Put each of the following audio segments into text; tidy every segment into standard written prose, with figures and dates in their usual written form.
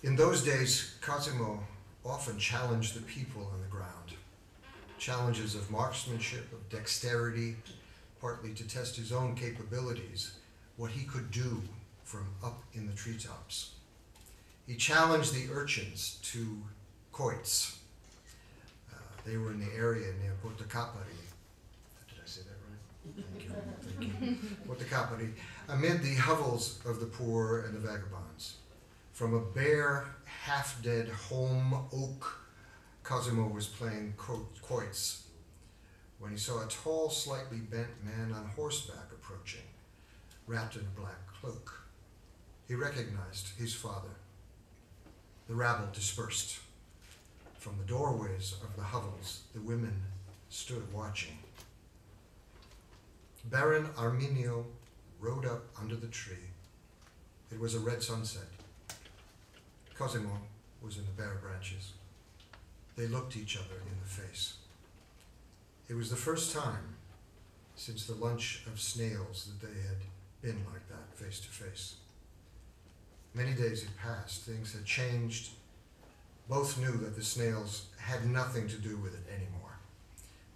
In those days, Cosimo often challenged the people on the ground. Challenges of marksmanship, of dexterity, partly to test his own capabilities, what he could do from up in the treetops. He challenged the urchins to quoits. They were in the area near Porta Capari. Did I say that right? Thank you. Thank you. Porta Capari, amid the hovels of the poor and the vagabonds. From a bare, half-dead holm oak, Cosimo was playing quoits when he saw a tall, slightly bent man on horseback approaching, wrapped in a black cloak. He recognized his father. The rabble dispersed. From the doorways of the hovels, the women stood watching. Baron Arminio rode up under the tree. It was a red sunset. Cosimo was in the bare branches. They looked each other in the face. It was the first time since the lunch of snails that they had been like that, face to face. Many days had passed. Things had changed. Both knew that the snails had nothing to do with it anymore,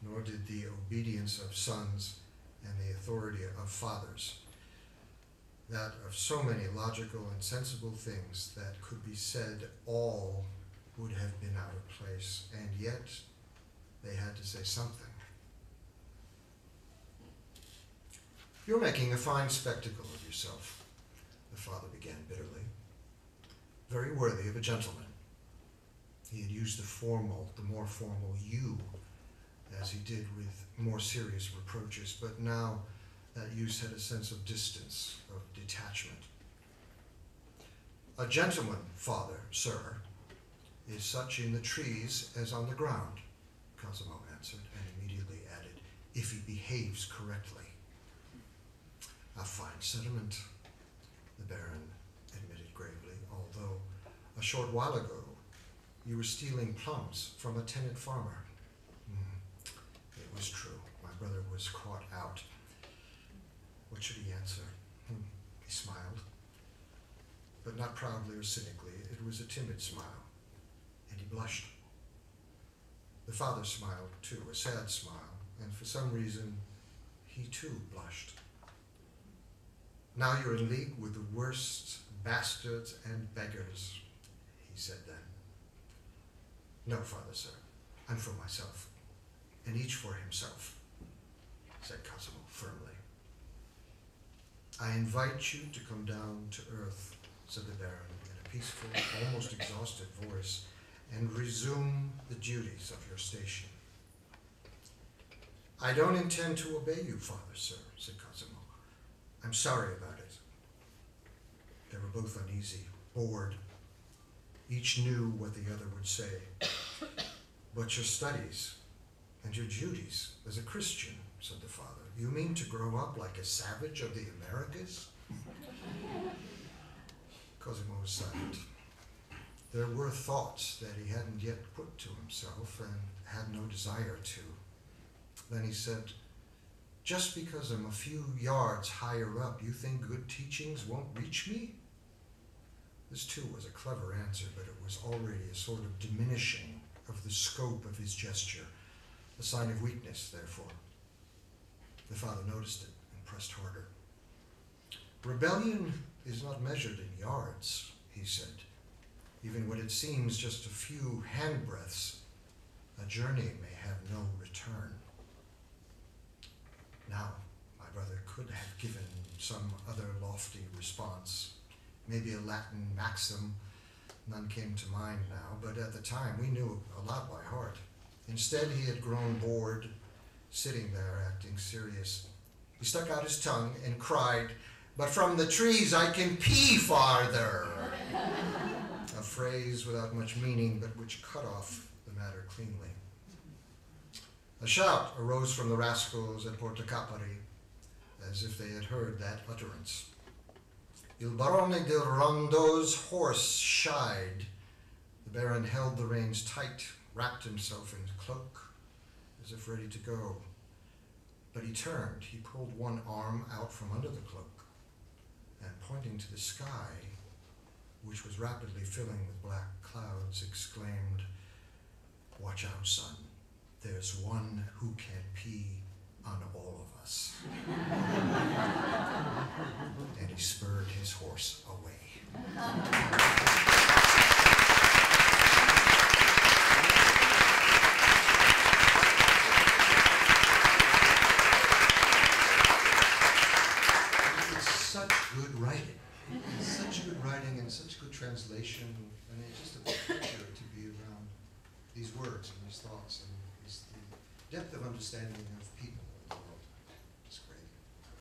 nor did the obedience of sons and the authority of fathers. That of so many logical and sensible things that could be said, all would have been out of place, and yet they had to say something. "You're making a fine spectacle of yourself," the father began bitterly. "Very worthy of a gentleman." He had used the more formal "you," as he did with more serious reproaches, but now that use had a sense of distance, of detachment. "A gentleman, father, sir, is such in the trees as on the ground," Cosimo answered, and immediately added, "if he behaves correctly." "A fine sentiment," the Baron admitted gravely, "although a short while ago you were stealing plums from a tenant farmer." It was true. My brother was caught out. What should he answer? He smiled, but not proudly or cynically. It was a timid smile, and he blushed. The father smiled too, a sad smile, and for some reason he too blushed. "Now you're in league with the worst bastards and beggars," he said then. "No, father, sir, I'm for myself, and each for himself," said Cosimo firmly. "I invite you to come down to earth," said the Baron in a peaceful, almost exhausted voice, "and resume the duties of your station." "I don't intend to obey you, father, sir," said Cosimo. "I'm sorry about it." They were both uneasy, bored. Each knew what the other would say. "But your studies and your duties as a Christian," said the father. "You mean to grow up like a savage of the Americas?" Cosimo was silent. There were thoughts that he hadn't yet put to himself and had no desire to. Then he said, "Just because I'm a few yards higher up, you think good teachings won't reach me?" This too was a clever answer, but it was already a sort of diminishing of the scope of his gesture, a sign of weakness, therefore. The father noticed it and pressed harder. "Rebellion is not measured in yards," he said. "Even when it seems just a few handbreadths, a journey may have no return." Now, my brother could have given some other lofty response, maybe a Latin maxim. None came to mind now, but at the time we knew a lot by heart. Instead, he had grown bored, sitting there acting serious. He stuck out his tongue and cried, "But from the trees I can pee farther!" A phrase without much meaning, but which cut off the matter cleanly. A shout arose from the rascals at Porta Capari, as if they had heard that utterance. Il Barone del Rondo's horse shied. The Baron held the reins tight, wrapped himself in his cloak, as if ready to go. But he turned. He pulled one arm out from under the cloak, and pointing to the sky, which was rapidly filling with black clouds, exclaimed, "Watch out, son. There's one who can pee on all of us." And he spurred his horse away. Such good writing. Such good writing and such good translation. I mean, it's just a pleasure to be around these words and these thoughts and the depth of understanding of people.